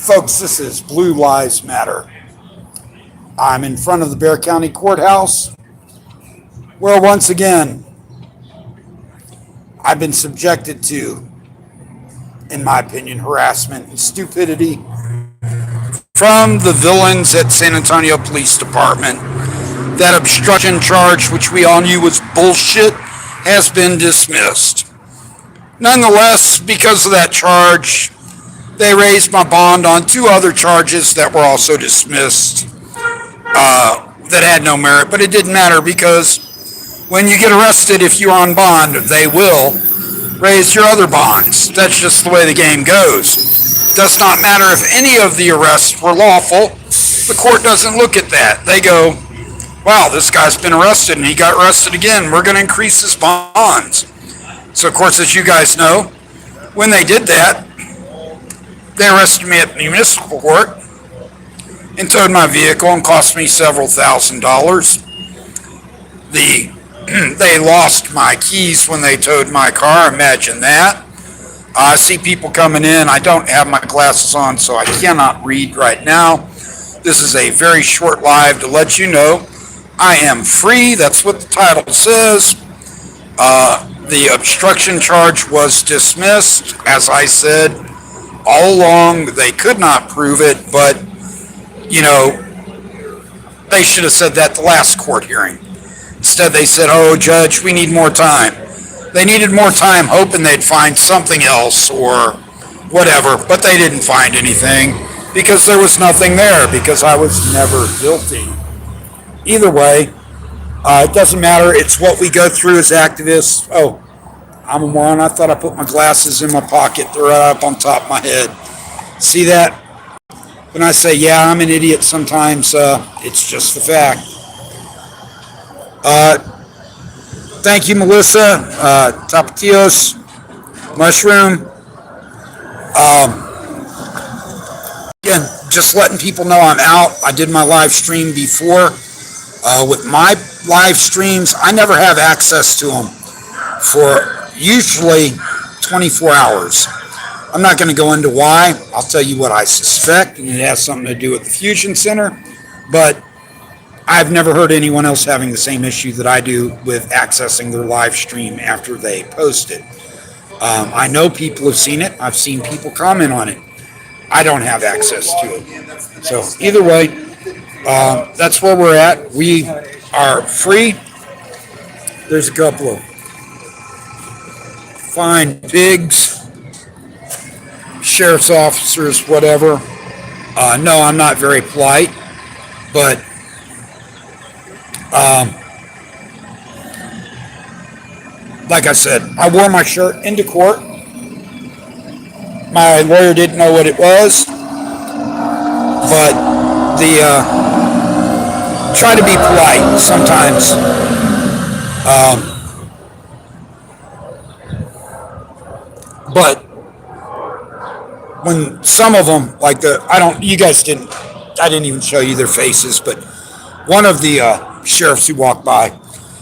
Folks, this is Blue Lives Matter. I'm in front of the Bexar County Courthouse, where once again I've been subjected to, in my opinion, harassment and stupidity from the villains at San Antonio Police Department. That obstruction charge, which we all knew was bullshit, has been dismissed. Nonetheless, because of that charge, they raised my bond on two other charges that were also dismissed that had no merit, but it didn't matter because when you get arrested, if you're on bond, they will raise your other bonds. That's just the way the game goes. Does not matter if any of the arrests were lawful. The court doesn't look at that. They go, wow, this guy's been arrested and he got arrested again. We're going to increase his bonds. So, of course, as you guys know, when they did that, they arrested me at municipal court and towed my vehicle and cost me several $1,000s. They lost my keys when they towed my car. Imagine that. I see people coming in. I don't have my glasses on, so I cannot read right now. This is a very short live to let you know I am free. That's what the title says. The obstruction charge was dismissed. As I said all along, they could not prove it, but, you know, they should have said that the last court hearing. Instead, they said, oh, Judge, we need more time. They needed more time hoping they'd find something else or whatever, but they didn't find anything because there was nothing there, because I was never guilty. Either way, it doesn't matter. It's what we go through as activists. Oh, I'm a moron. I thought I put my glasses in my pocket. They're right up on top of my head. See that? When I say, yeah, I'm an idiot sometimes, it's just the fact. Thank you, Melissa. Tapatios, Mushroom. Again, just letting people know I'm out. I did my live stream before. With my live streams, I never have access to them for usually 24 hours. I'm not going to go into why. I'll tell you what I suspect, and it has something to do with the Fusion Center, but I've never heard anyone else having the same issue that I do with accessing their live stream after they post it. I know people have seen it. I've seen people comment on it. I don't have access to it. So either way, that's where we're at. We are free. There's a couple of fine pigs, sheriff's officers, whatever. No, I'm not very polite, but like I said, I wore my shirt into court. My lawyer didn't know what it was, but try to be polite sometimes. But when some of them, like I didn't even show you their faces, but one of the sheriffs who walked by,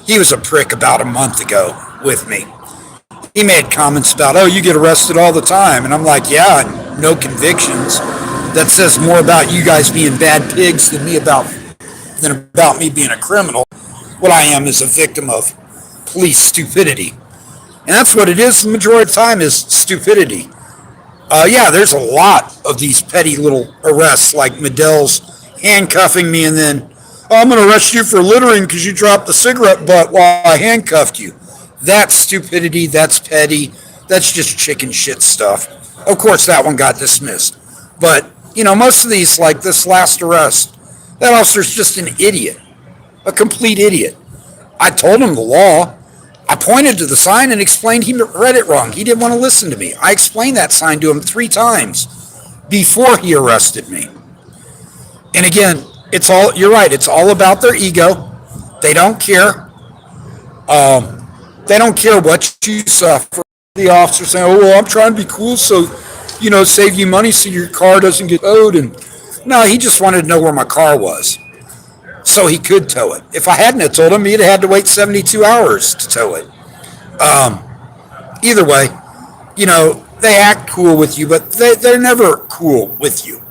he was a prick about a month ago with me. He made comments about, oh, you get arrested all the time. And I'm like, yeah, no convictions. That says more about you guys being bad pigs than about me being a criminal. What I am is a victim of police stupidity. And that's what it is the majority of the time, is stupidity. Yeah, there's a lot of these petty little arrests, like Medell's handcuffing me and then, oh, I'm going to arrest you for littering because you dropped the cigarette butt while I handcuffed you. That's stupidity. That's petty. That's just chicken shit stuff. Of course, that one got dismissed. But, you know, most of these, like this last arrest, that officer's just an idiot, a complete idiot. I told him the law. I pointed to the sign and explained he read it wrong. He didn't want to listen to me. I explained that sign to him 3 times before he arrested me. And again, you're right, it's all about their ego. They don't care. They don't care what you suffer. The officer saying, oh, well, I'm trying to be cool so, you know, save you money so your car doesn't get towed. And no, he just wanted to know where my car was so he could tow it. If I hadn't have told him, he'd have had to wait 72 hours to tow it. Either way, you know, they act cool with you, but they're never cool with you.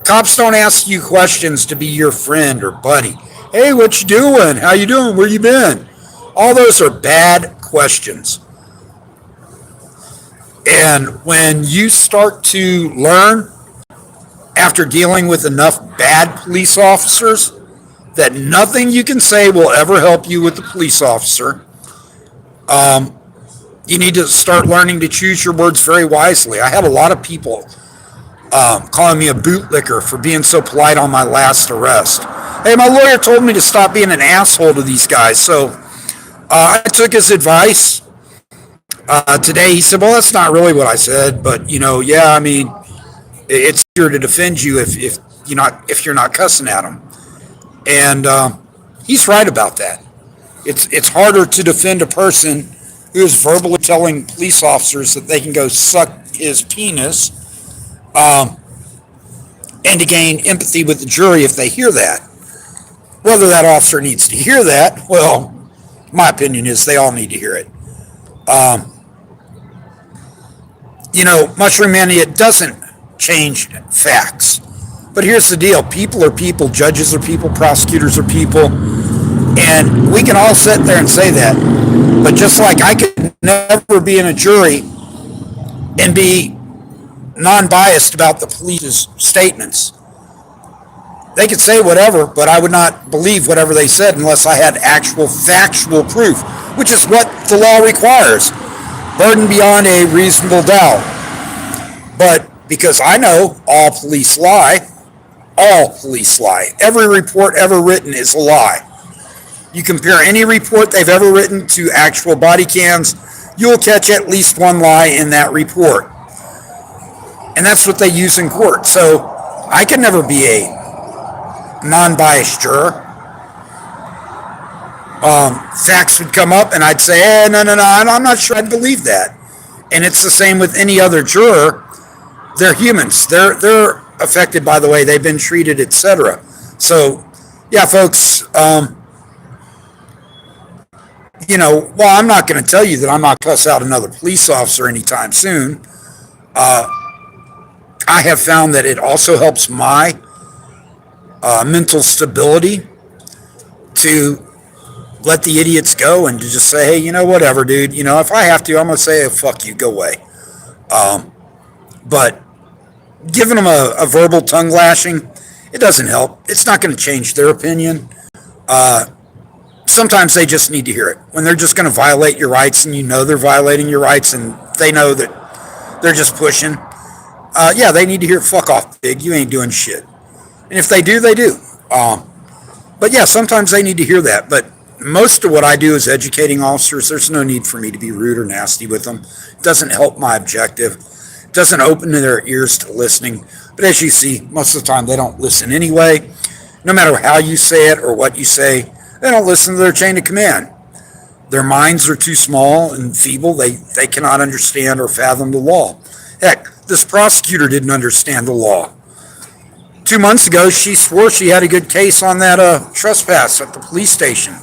Cops don't ask you questions to be your friend or buddy. Hey, what you doing? How you doing? Where you been? All those are bad questions. And when you start to learn after dealing with enough bad police officers that nothing you can say will ever help you with the police officer, you need to start learning to choose your words very wisely. I had a lot of people calling me a bootlicker for being so polite on my last arrest. Hey, my lawyer told me to stop being an asshole to these guys, so I took his advice. Today he said, well, that's not really what I said, but yeah, I mean, it's easier to defend you if you're not cussing at them. And he's right about that. It's harder to defend a person who is verbally telling police officers that they can go suck his penis, and to gain empathy with the jury if they hear that. Whether that officer needs to hear that, well, my opinion is they all need to hear it. Mushroom Mania doesn't change facts. But here's the deal. People are people. Judges are people. Prosecutors are people. And we can all sit there and say that. But just like I could never be in a jury and be non-biased about the police's statements. They could say whatever, but I would not believe whatever they said unless I had actual factual proof, which is what the law requires. Burden beyond a reasonable doubt. But because I know all police lie, every report ever written is a lie. You compare any report they've ever written to actual body cams, you'll catch at least one lie in that report. And that's what they use in court. So I could never be a non-biased juror. Facts would come up and I'd say, no, I'm not sure I'd believe that. And it's the same with any other juror. They're humans. They're affected by the way they've been treated, etc. So, yeah, folks, well, I'm not going to tell you that I'm not cuss out another police officer anytime soon. I have found that it also helps my mental stability to let the idiots go and to just say, hey, whatever, dude. If I have to, I'm going to say, oh, fuck you, go away. But giving them a verbal tongue lashing, it doesn't help. It's not going to change their opinion. Sometimes they just need to hear it. When they're just going to violate your rights and they're violating your rights and they know that they're just pushing, yeah, they need to hear, fuck off, pig, you ain't doing shit. And if they do, they do. But yeah, sometimes they need to hear that. But most of what I do is educating officers. There's no need for me to be rude or nasty with them. It doesn't help my objective. It doesn't open their ears to listening. But as you see, most of the time they don't listen anyway. No matter how you say it or what you say, they don't listen to their chain of command. Their minds are too small and feeble. They cannot understand or fathom the law. Heck, this prosecutor didn't understand the law. 2 months ago, she swore she had a good case on that trespass at the police station.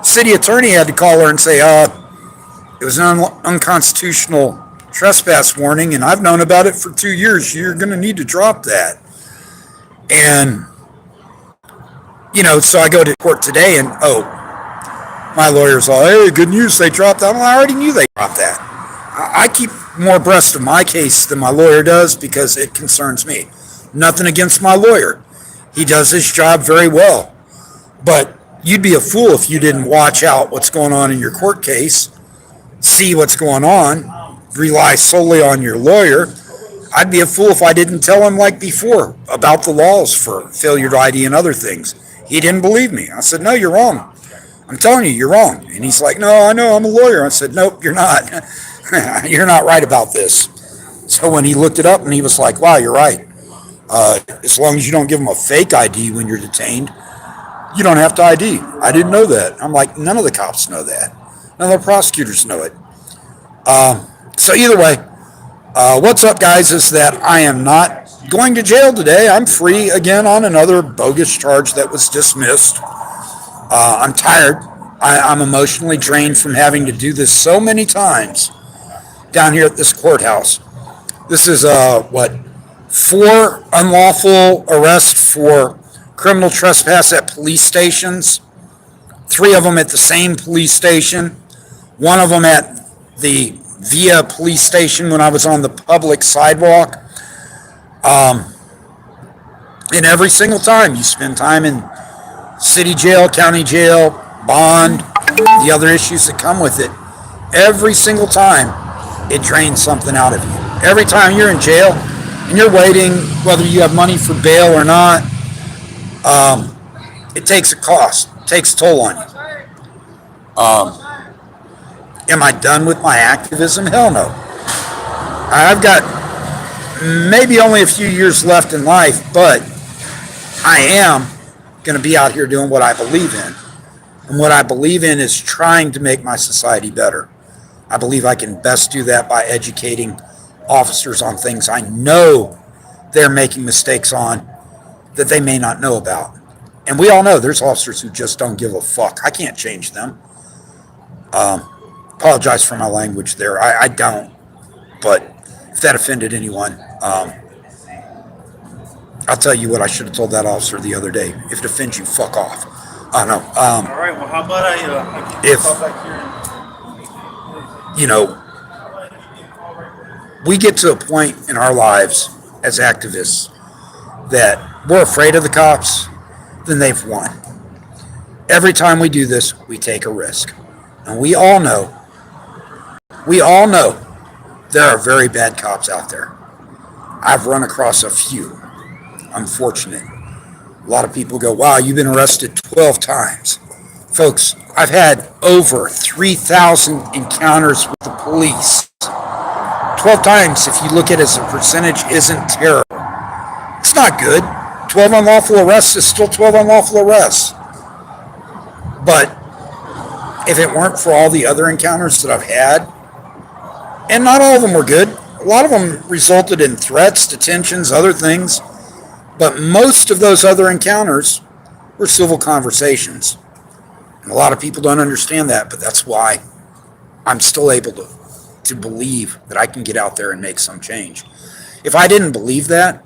City attorney had to call her and say, it was an unconstitutional trespass warning, and I've known about it for 2 years. You're going to need to drop that. And, so I go to court today, and, my lawyer's all, hey, good news, they dropped that. Well, I already knew they dropped that. I keep more abreast of my case than my lawyer does because it concerns me. Nothing against my lawyer. He does his job very well. But you'd be a fool if you didn't watch out what's going on in your court case, see what's going on, rely solely on your lawyer. I'd be a fool if I didn't tell him like before about the laws for failure to ID and other things. He didn't believe me. I said, no, you're wrong. I'm telling you, you're wrong. And he's like, no, I know, I'm a lawyer. I said, nope, you're not. You're not right about this. So when he looked it up and he was like, wow, you're right. As long as you don't give them a fake ID when you're detained, you don't have to ID. I didn't know that. I'm like, none of the cops know that. None of the prosecutors know it. So either way, what's up, guys, is that I am not going to jail today. I'm free again on another bogus charge that was dismissed. I'm tired. I'm emotionally drained from having to do this so many times down here at this courthouse. This is, 4 unlawful arrests for criminal trespass at police stations, 3 of them at the same police station, 1 of them at the Via police station when I was on the public sidewalk. And every single time you spend time in city jail, county jail, bond, the other issues that come with it, every single time it drains something out of you. Every time you're in jail and you're waiting, whether you have money for bail or not, it takes a cost, it takes a toll on you. Am I done with my activism? Hell no. I've got maybe only a few years left in life, but I am going to be out here doing what I believe in. And what I believe in is trying to make my society better. I believe I can best do that by educating officers on things I know they're making mistakes on that they may not know about. And we all know there's officers who just don't give a fuck. I can't change them. Apologize for my language there. I don't. But if that offended anyone, I'll tell you what I should have told that officer the other day. If it offends you, fuck off. I don't know. All right. Well, how about I if back here? You know, we get to a point in our lives as activists that we're afraid of the cops, then they've won. Every time we do this, we take a risk. And we all know there are very bad cops out there. I've run across a few. Unfortunate. A lot of people go, wow, you've been arrested 12 times. Folks, I've had over 3,000 encounters with the police. 12 times, if you look at it as a percentage, isn't terrible. It's not good. 12 unlawful arrests is still 12 unlawful arrests. But if it weren't for all the other encounters that I've had, and not all of them were good, a lot of them resulted in threats, detentions, other things, but most of those other encounters were civil conversations. And a lot of people don't understand that, but that's why I'm still able to believe that I can get out there and make some change. If I didn't believe that,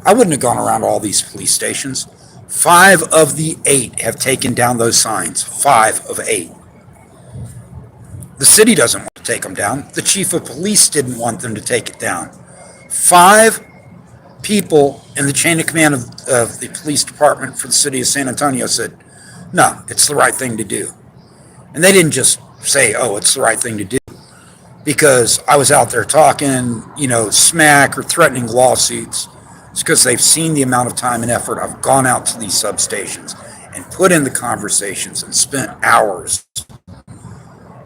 I wouldn't have gone around all these police stations. 5 of the 8 have taken down those signs. 5 of 8. The city doesn't want to take them down. The chief of police didn't want them to take it down. 5 people in the chain of command of the police department for the city of San Antonio said, no, it's the right thing to do. And they didn't just say, oh, it's the right thing to do because I was out there talking, smack or threatening lawsuits. It's because they've seen the amount of time and effort I've gone out to these substations and put in the conversations and spent hours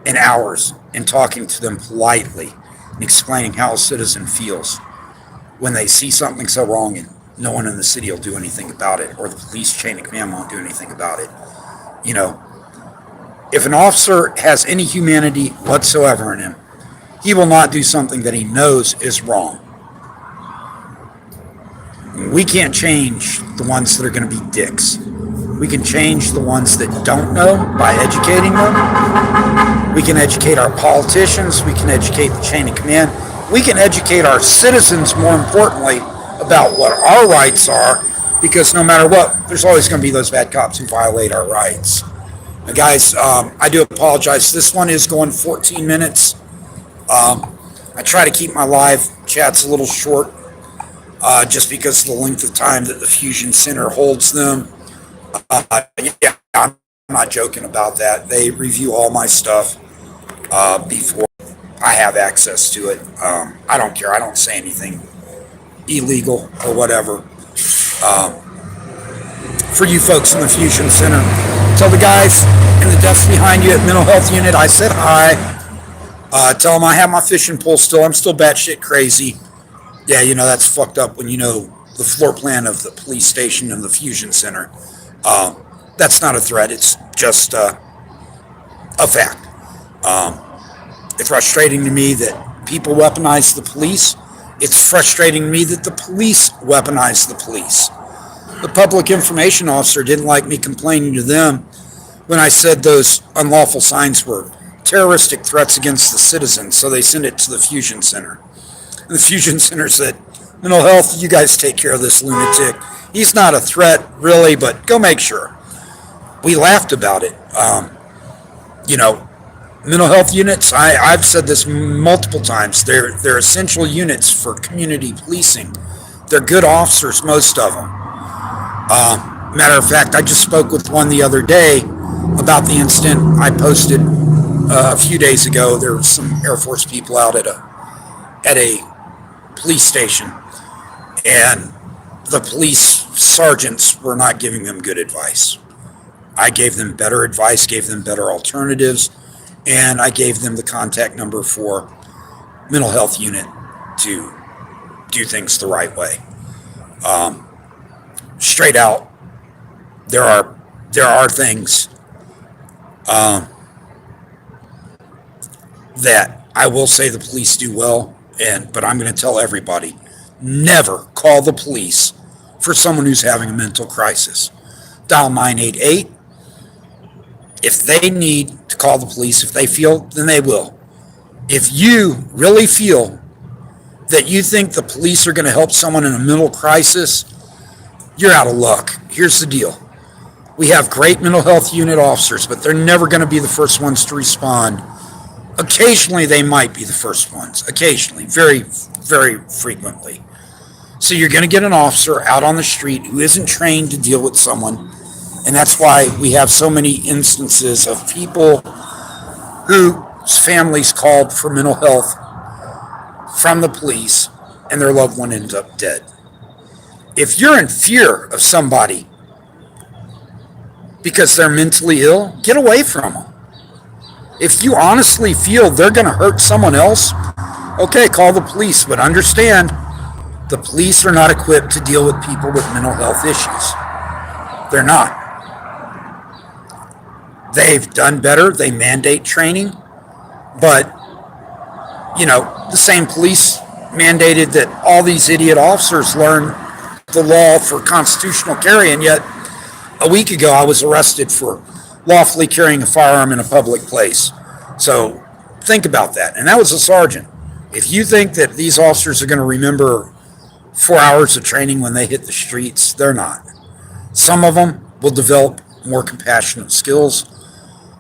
and hours in talking to them politely and explaining how a citizen feels when they see something so wrong and no one in the city will do anything about it, or the police chain of command won't do anything about it. If an officer has any humanity whatsoever in him, he will not do something that he knows is wrong. We can't change the ones that are going to be dicks. We can change the ones that don't know by educating them. We can educate our politicians. We can educate the chain of command. We can educate our citizens, more importantly, about what our rights are, because no matter what, there's always going to be those bad cops who violate our rights. Now, guys, I do apologize. This one is going 14 minutes. I try to keep my live chats a little short, just because of the length of time that the Fusion Center holds them. Yeah, I'm not joking about that. They review all my stuff before I have access to it. I don't care. I don't say anything illegal or whatever. For you folks in the Fusion Center, tell the guys in the desk behind you at Mental Health Unit I said hi. Tell them I have my fishing pole still. I'm still batshit crazy. Yeah, that's fucked up when you know the floor plan of the police station and the Fusion Center. That's not a threat. It's just a fact. It's frustrating to me that people weaponize the police. It's frustrating to me that the police weaponize the police. The public information officer didn't like me complaining to them when I said those unlawful signs were terroristic threats against the citizens, so they sent it to the Fusion Center. And the Fusion Center said, Mental health, you guys take care of this lunatic. He's not a threat, really, but go make sure. We laughed about it. You know, mental health units, I've said this multiple times, they're essential units for community policing. They're good officers, most of them. Matter of fact, I just spoke with one the other day about the incident I posted a few days ago. There were some Air Force people out at a police station, and the police sergeants were not giving them good advice. I gave them better advice, gave them better alternatives, and I gave them the contact number for mental health unit to do things the right way. Straight out, there are things that I will say the police do well, but I'm going to tell everybody, never call the police for someone who's having a mental crisis. Dial 988. If they need to call the police, if they feel, then they will. If you really feel that you think the police are going to help someone in a mental crisis, you're out of luck. Here's the deal. We have great mental health unit officers, but they're never going to be the first ones to respond. Occasionally, they might be the first ones. Occasionally, very, very frequently. So you're going to get an officer out on the street who isn't trained to deal with someone. And that's why we have so many instances of people whose families called for mental health from the police and their loved one ends up dead. If you're in fear of somebody because they're mentally ill, get away from them. If you honestly feel they're going to hurt someone else, okay, call the police, but understand the police are not equipped to deal with people with mental health issues. They're not. They've done better. They mandate training, but the same police mandated that all these idiot officers learn the law for constitutional carry, and yet a week ago I was arrested for lawfully carrying a firearm in a public place. So think about that. And that was a sergeant. If you think that these officers are going to remember 4 hours of training when they hit the streets, they're not. Some of them will develop more compassionate skills.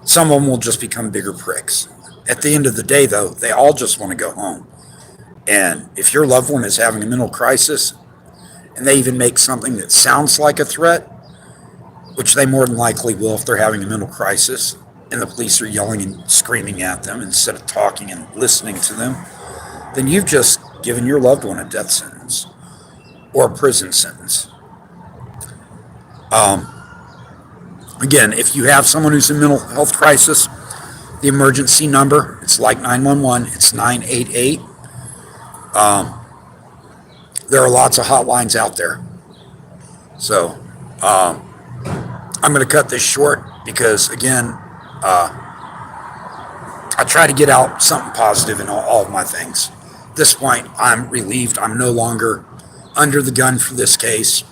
Some of them will just become bigger pricks. At the end of the day, though, they all just want to go home. And if your loved one is having a mental crisis, and they even make something that sounds like a threat, which they more than likely will if they're having a mental crisis, and the police are yelling and screaming at them instead of talking and listening to them, then you've just given your loved one a death sentence or a prison sentence. Again, if you have someone who's in mental health crisis, the emergency number, it's like 911, it's 988. There are lots of hotlines out there. So I'm going to cut this short because, again, I try to get out something positive in all of my things. At this point, I'm relieved. I'm no longer under the gun for this case.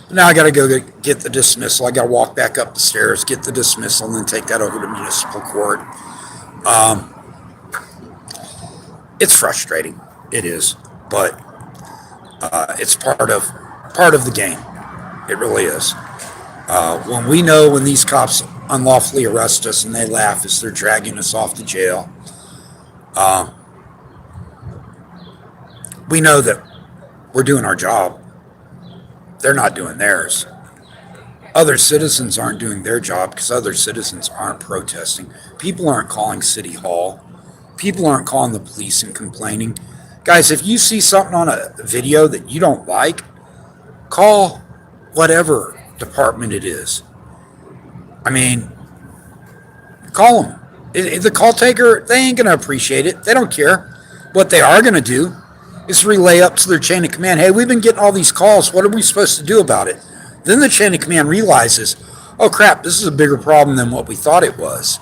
Now I got to go get the dismissal. I got to walk back up the stairs, get the dismissal, and then take that over to municipal court. It's frustrating. It is, but it's part of the game. It really is. When we know when these cops unlawfully arrest us and they laugh as they're dragging us off to jail, we know that we're doing our job. They're not doing theirs. Other citizens aren't doing their job because other citizens aren't protesting. People aren't calling City Hall. People aren't calling the police and complaining. Guys, if you see something on a video that you don't like, call whatever department it is. I mean, call them. The call taker, they ain't going to appreciate it. They don't care. What they are going to do is relay up to their chain of command, hey, we've been getting all these calls. What are we supposed to do about it? Then the chain of command realizes, oh, crap, this is a bigger problem than what we thought it was.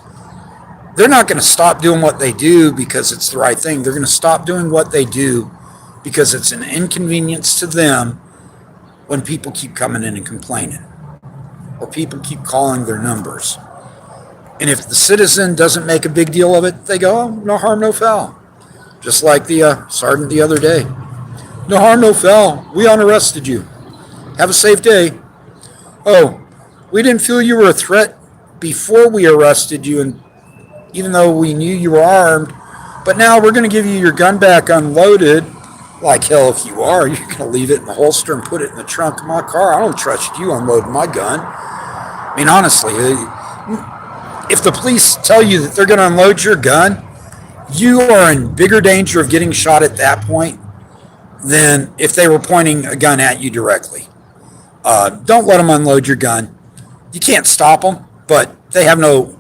They're not going to stop doing what they do because it's the right thing. They're going to stop doing what they do because it's an inconvenience to them when people keep coming in and complaining or people keep calling their numbers. And if the citizen doesn't make a big deal of it, they go, oh, no harm, no foul. Just like the sergeant the other day. No harm, no foul. We unarrested you. Have a safe day. Oh, we didn't feel you were a threat before we arrested you, and even though we knew you were armed, but now we're going to give you your gun back unloaded. Like hell, if you are, you're going to leave it in the holster and put it in the trunk of my car. I don't trust you unloading my gun. I mean, honestly, if the police tell you that they're going to unload your gun, you are in bigger danger of getting shot at that point than if they were pointing a gun at you directly. Don't let them unload your gun. You can't stop them, but they have no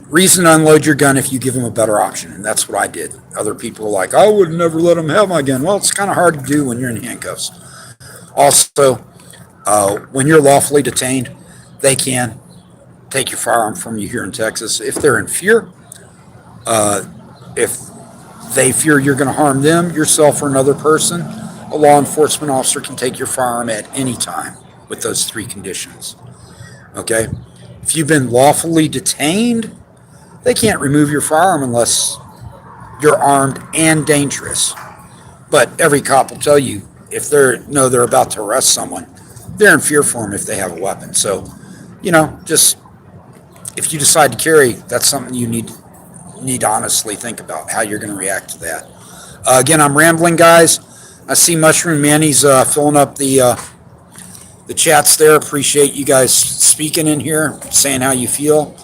reason to unload your gun if you give them a better option. And that's what I did. Other people are like, I would never let them have my gun. Well, it's kind of hard to do when you're in handcuffs. Also, when you're lawfully detained, they can take your firearm from you here in Texas. If they're in fear, if they fear you're going to harm them, yourself, or another person, a law enforcement officer can take your firearm at any time with those three conditions. Okay? If you've been lawfully detained, they can't remove your firearm unless you're armed and dangerous. But every cop will tell you if they're about to arrest someone, they're in fear for them if they have a weapon. So, just if you decide to carry, that's something you need to honestly think about how you're going to react to that. Again, I'm rambling, guys. I see Mushroom Manny's filling up the chats there. Appreciate you guys speaking in here, saying how you feel.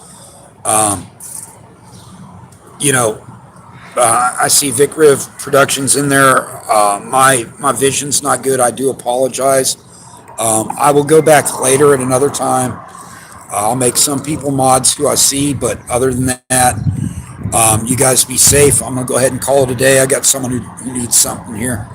I see Vic Riv Productions in there. My vision's not good. I do apologize. I will go back later at another time. I'll make some people mods who I see, but other than that, you guys be safe. I'm going to go ahead and call it a day. I got someone who needs something here.